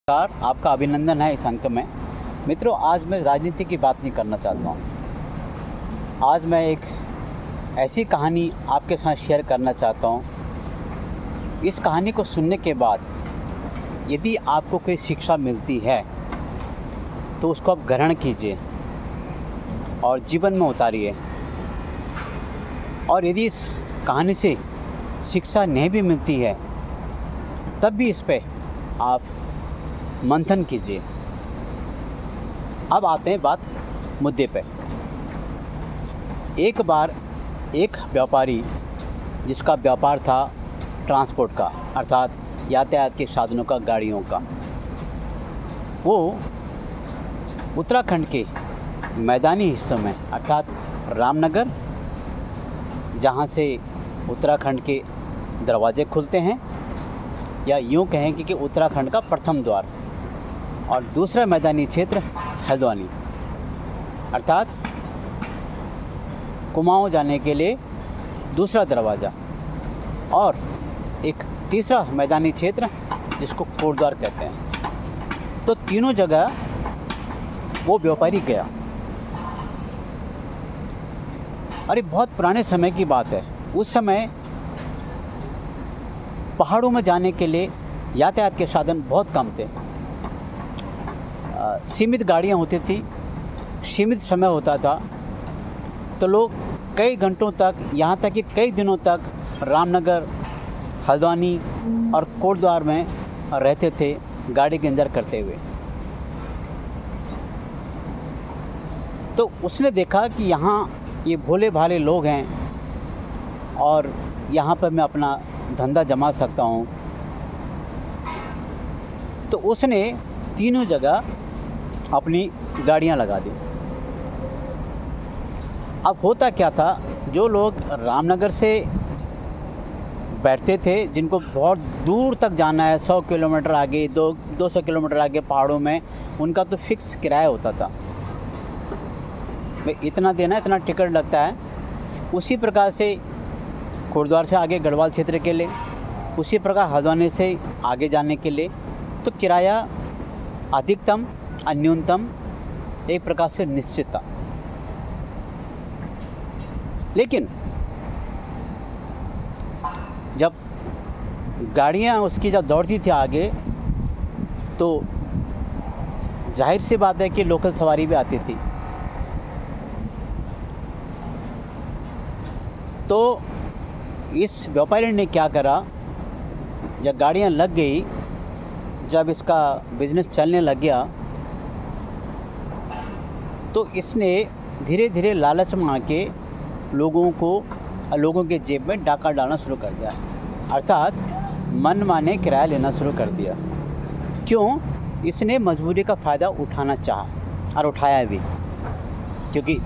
नमस्कार, आपका अभिनंदन है इस अंक में। मित्रों, आज मैं राजनीति की बात नहीं करना चाहता हूँ। आज मैं एक ऐसी कहानी आपके साथ शेयर करना चाहता हूँ। इस कहानी को सुनने के बाद यदि आपको कोई शिक्षा मिलती है तो उसको आप ग्रहण कीजिए और जीवन में उतारिए। और यदि इस कहानी से शिक्षा नहीं भी मिलती है तब भी इस पे आप मंथन कीजिए। अब आते हैं बात मुद्दे पे। एक बार एक व्यापारी जिसका व्यापार था ट्रांसपोर्ट का, अर्थात यातायात के साधनों का, गाड़ियों का, वो उत्तराखंड के मैदानी हिस्सों में अर्थात रामनगर, जहाँ से उत्तराखंड के दरवाजे खुलते हैं, या यूँ कहें कि उत्तराखंड का प्रथम द्वार, और दूसरा मैदानी क्षेत्र हल्द्वानी अर्थात कुमाऊं जाने के लिए दूसरा दरवाज़ा, और एक तीसरा मैदानी क्षेत्र जिसको कोटद्वार कहते हैं। तो तीनों जगह वो व्यापारी गया। और ये बहुत पुराने समय की बात है। उस समय पहाड़ों में जाने के लिए यातायात के साधन बहुत कम थे। सीमित गाड़ियाँ होती थी, सीमित समय होता था, तो लोग कई घंटों तक, यहाँ तक कि कई दिनों तक रामनगर, हल्द्वानी और कोटद्वार में रहते थे गाड़ी के अंदर करते हुए। तो उसने देखा कि यहाँ ये भोले भाले लोग हैं और यहाँ पर मैं अपना धंधा जमा सकता हूँ। तो उसने तीनों जगह अपनी गाड़ियाँ लगा दी। अब होता क्या था, जो लोग रामनगर से बैठते थे, जिनको बहुत दूर तक जाना है, 100 किलोमीटर आगे, 200 किलोमीटर आगे पहाड़ों में, उनका तो फिक्स किराया होता था, भाई इतना देना, इतना टिकट लगता है। उसी प्रकार से कोटद्वार से आगे गढ़वाल क्षेत्र के लिए, उसी प्रकार हल्द्वानी से आगे जाने के लिए तो किराया अधिकतम और न्यूनतम एक प्रकार से निश्चित था। लेकिन जब गाड़ियाँ उसकी जब दौड़ती थी आगे, तो जाहिर सी बात है कि लोकल सवारी भी आती थी। तो इस व्यापारी ने क्या करा, जब गाड़ियाँ लग गई, जब इसका बिज़नेस चलने लग गया, तो इसने धीरे धीरे लालच में आके लोगों के जेब में डाका डालना शुरू कर दिया, अर्थात मनमाने किराया लेना शुरू कर दिया। क्यों? इसने मजबूरी का फ़ायदा उठाना चाहा और उठाया भी, क्योंकि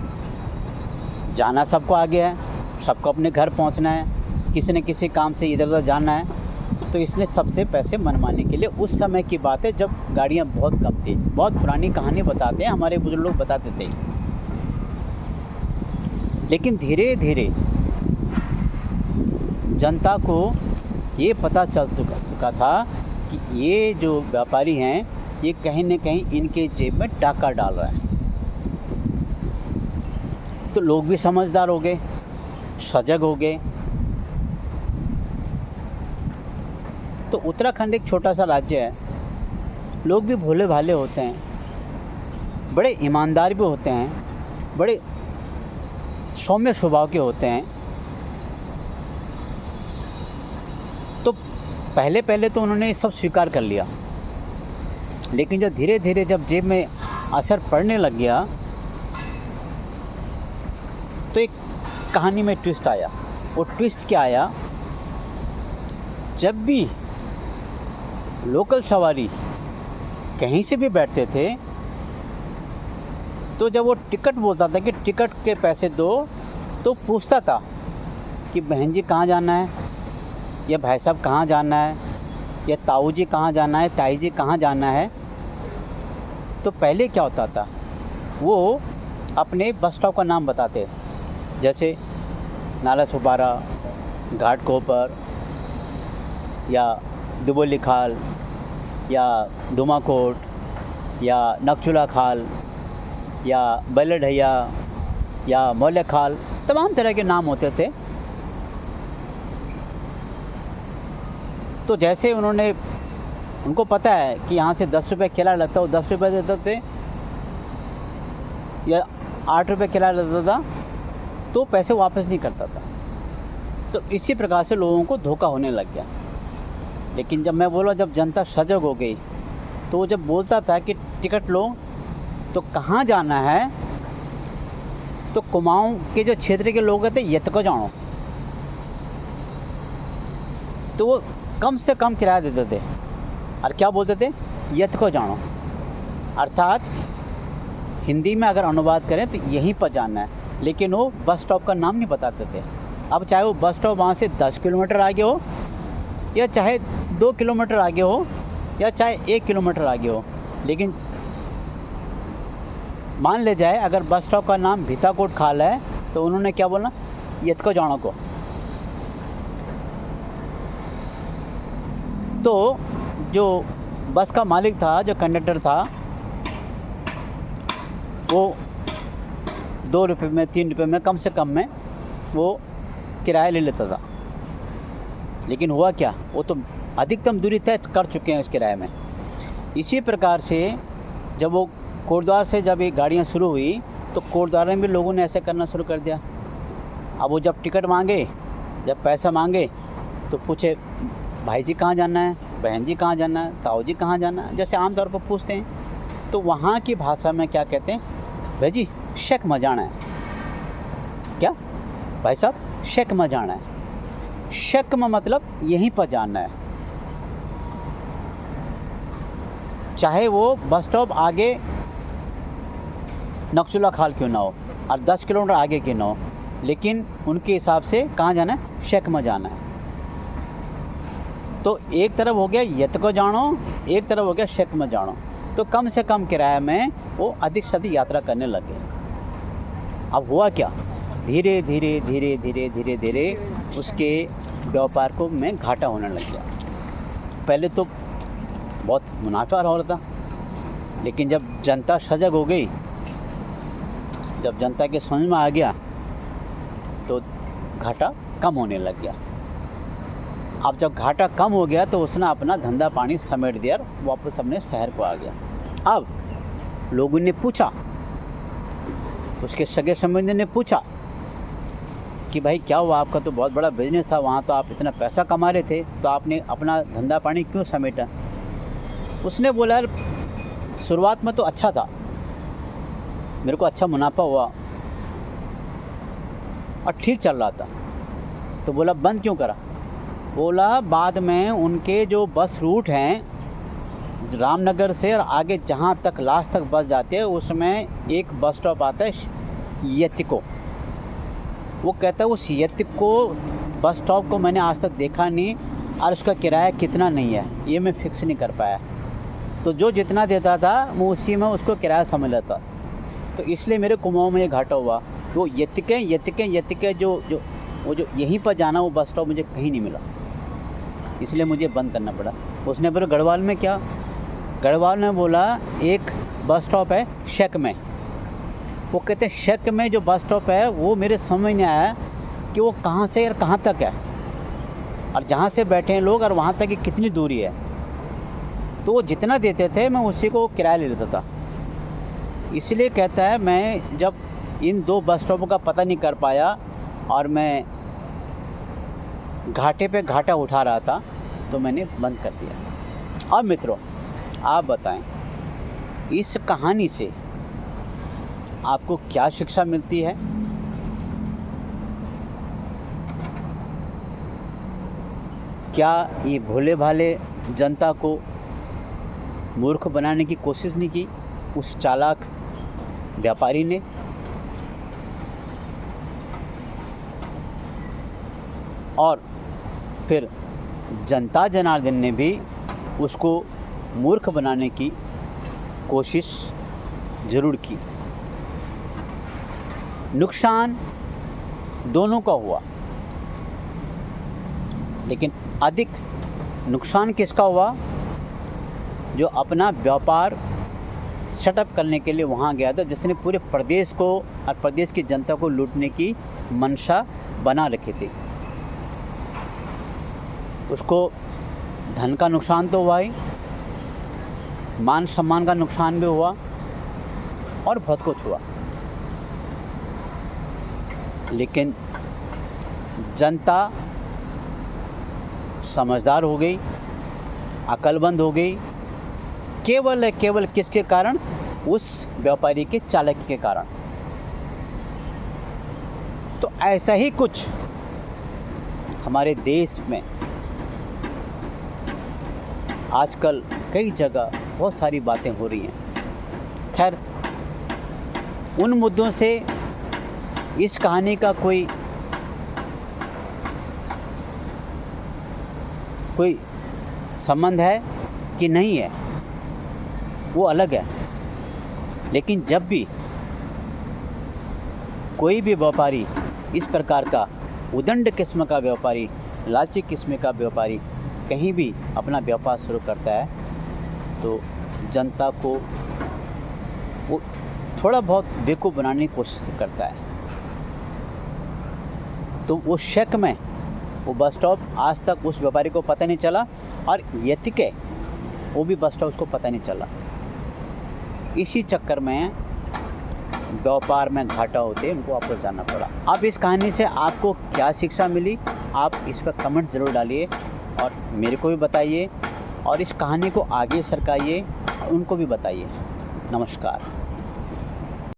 जाना सबको आ गया है, सबको अपने घर पहुंचना है, किसी न किसी काम से इधर उधर जाना है। तो इसने सबसे पैसे मनमाने के लिए, उस समय की बात है जब गाड़ियाँ बहुत कम थी, बहुत पुरानी कहानी बताते हैं, हमारे बुजुर्ग लोग बताते थे। लेकिन धीरे धीरे जनता को ये पता चल चुका था कि ये जो व्यापारी हैं, ये कहीं न कहीं इनके जेब में डाका डाल रहा है। तो लोग भी समझदार हो गए, सजग हो गए। तो उत्तराखंड एक छोटा सा राज्य है, लोग भी भोले भाले होते हैं, बड़े ईमानदार भी होते हैं, बड़े सौम्य स्वभाव के होते हैं। तो पहले तो उन्होंने सब स्वीकार कर लिया, लेकिन जब धीरे धीरे जब जेब में असर पड़ने लग गया, तो एक कहानी में ट्विस्ट आया। वो ट्विस्ट क्या आया, जब भी लोकल सवारी कहीं से भी बैठते थे, तो जब वो टिकट बोलता था कि टिकट के पैसे दो, तो पूछता था कि बहन जी कहाँ जाना है, या भाई साहब कहाँ जाना है, या ताऊ जी कहाँ जाना है, ताई जी कहाँ जाना है। तो पहले क्या होता था, वो अपने बस स्टॉप का नाम बताते, जैसे नाला सुपारा, घाटकोपर या दुबोली खाल, या धुमाकोट या नकचुला खाल या बैलढैया या मौले खाल, तमाम तरह के नाम होते थे। तो जैसे उनको पता है कि यहाँ से 10 रुपये किराया लगता है, वो 10 रुपये देते थे या 8 रुपये किराया लगता था, तो पैसे वापस नहीं करता था। तो इसी प्रकार से लोगों को धोखा होने लग गया। लेकिन जब मैं बोला, जब जनता सजग हो गई, तो वो जब बोलता था कि टिकट लो तो कहाँ जाना है, तो कुमाऊं के जो क्षेत्र के लोग थे, यत को जानो, तो वो कम से कम किराया देते थे और क्या बोलते थे, यत को जानो। अर्थात हिंदी में अगर अनुवाद करें तो यहीं पर जाना है, लेकिन वो बस स्टॉप का नाम नहीं बताते थे। अब चाहे वो बस स्टॉप वहाँ से 10 किलोमीटर आगे हो, या चाहे 2 किलोमीटर आगे हो, या चाहे 1 किलोमीटर आगे हो, लेकिन मान ले जाए अगर बस स्टॉप का नाम भीताकोट खाल है, तो उन्होंने क्या बोलना, यत को जानो को। तो जो बस का मालिक था, जो कंडक्टर था, वो 2 रुपये में, 3 रुपये में, कम से कम में वो किराया ले लेता था। लेकिन हुआ क्या, वो तो अधिकतम दूरी तय कर चुके हैं उस किराए में। इसी प्रकार से जब वो कोटद्वार से जब ये गाड़ियाँ शुरू हुई, तो कोटद्वार में भी लोगों ने ऐसे करना शुरू कर दिया। अब वो जब टिकट मांगे, जब पैसा मांगे, तो पूछे, भाई जी कहाँ जाना है, बहन जी कहाँ जाना है, ताऊ जी कहाँ जाना है, जैसे आमतौर पर पूछते हैं। तो वहाँ की भाषा में क्या कहते हैं, भाई जी शेक में जाना है। क्या भाई साहब, शेक में जाना है। शेक में मतलब यहीं पर जाना है, चाहे वो बस स्टॉप आगे नकचुला खाल क्यों ना हो और 10 किलोमीटर आगे क्यों ना हो, लेकिन उनके हिसाब से कहाँ जाना है, शेक में जाना है। तो एक तरफ हो गया यत को जानो, एक तरफ हो गया शेक में जानो। तो कम से कम किराए में वो अधिक से अधिक यात्रा करने लगे। अब हुआ क्या, धीरे धीरे धीरे धीरे धीरे धीरे उसके व्यापार को में घाटा होने लग गया। पहले तो बहुत मुनाफा हो रहा था, लेकिन जब जनता सजग हो गई, जब जनता के समझ में आ गया, तो घाटा कम होने लग गया। अब जब घाटा कम हो गया, तो उसने अपना धंधा पानी समेट दिया, वापस अपने शहर को आ गया। अब लोगों ने पूछा, उसके सगे संबंधी ने पूछा कि भाई क्या हुआ, आपका तो बहुत बड़ा बिजनेस था, वहाँ तो आप इतना पैसा कमा रहे थे, तो आपने अपना धंधा पानी क्यों समेटा। उसने बोला, यार शुरुआत में तो अच्छा था, मेरे को अच्छा मुनाफा हुआ और ठीक चल रहा था। तो बोला बंद क्यों करा। बोला बाद में उनके जो बस रूट हैं रामनगर से और आगे जहाँ तक लास्ट तक बस जाती है, उसमें एक बस स्टॉप आता है यतिको। वो कहता है उस यतिको बस स्टॉप को मैंने आज तक देखा नहीं और उसका किराया कितना नहीं है ये मैं फिक्स नहीं कर पाया। तो जो जितना देता था मैं उसी में उसको किराया समझ लेता, तो इसलिए मेरे कुमाऊं में ये घाटा हुआ। वो यतिके जो यहीं पर जाना वो बस स्टॉप मुझे कहीं नहीं मिला, इसलिए मुझे बंद करना पड़ा। उसने बोला गढ़वाल में क्या, गढ़वाल ने बोला एक बस स्टॉप है शेक में। वो कहते हैं शेक में जो बस स्टॉप है वो मेरे समझ नहीं आया कि वो कहाँ से और कहाँ तक है, और जहाँ से बैठे हैं लोग और वहाँ तक की कितनी दूरी है। तो वो जितना देते थे मैं उसी को किराया ले लेता था। इसलिए कहता है मैं जब इन 2 बस स्टॉपों का पता नहीं कर पाया और मैं घाटे पे घाटा उठा रहा था, तो मैंने बंद कर दिया। अब मित्रों आप बताएं, इस कहानी से आपको क्या शिक्षा मिलती है। क्या ये भोले भाले जनता को मूर्ख बनाने की कोशिश नहीं की उस चालाक व्यापारी ने। और फिर जनता जनार्दन ने भी उसको मूर्ख बनाने की कोशिश ज़रूर की। नुकसान दोनों का हुआ, लेकिन अधिक नुकसान किसका हुआ, जो अपना व्यापार सेटअप करने के लिए वहाँ गया था, जिसने पूरे प्रदेश को और प्रदेश की जनता को लूटने की मंशा बना रखी थी। उसको धन का नुकसान तो हुआ ही, मान सम्मान का नुकसान भी हुआ और बहुत कुछ हुआ, लेकिन जनता समझदार हो गई, अक्लमंद हो गई, केवल किसके कारण? उस व्यापारी के चालाकी के कारण। तो ऐसा ही कुछ हमारे देश में आजकल कई जगह बहुत सारी बातें हो रही हैं। खैर, उन मुद्दों से इस कहानी का कोई संबंध है कि नहीं है, वो अलग है। लेकिन जब भी कोई भी व्यापारी इस प्रकार का उदंड किस्म का व्यापारी, लालची किस्म का व्यापारी कहीं भी अपना व्यापार शुरू करता है, तो जनता को वो थोड़ा बहुत बेवकूफ़ बनाने की कोशिश करता है। तो वो शक में वो बस स्टॉप आज तक उस व्यापारी को पता नहीं चला, और यति के वो भी बस स्टॉप उसको पता नहीं चला। इसी चक्कर में व्यापार में घाटा होते उनको वापस जाना पड़ा। अब इस कहानी से आपको क्या शिक्षा मिली, आप इस पर कमेंट ज़रूर डालिए और मेरे को भी बताइए, और इस कहानी को आगे सरकाइए, उनको भी बताइए। नमस्कार।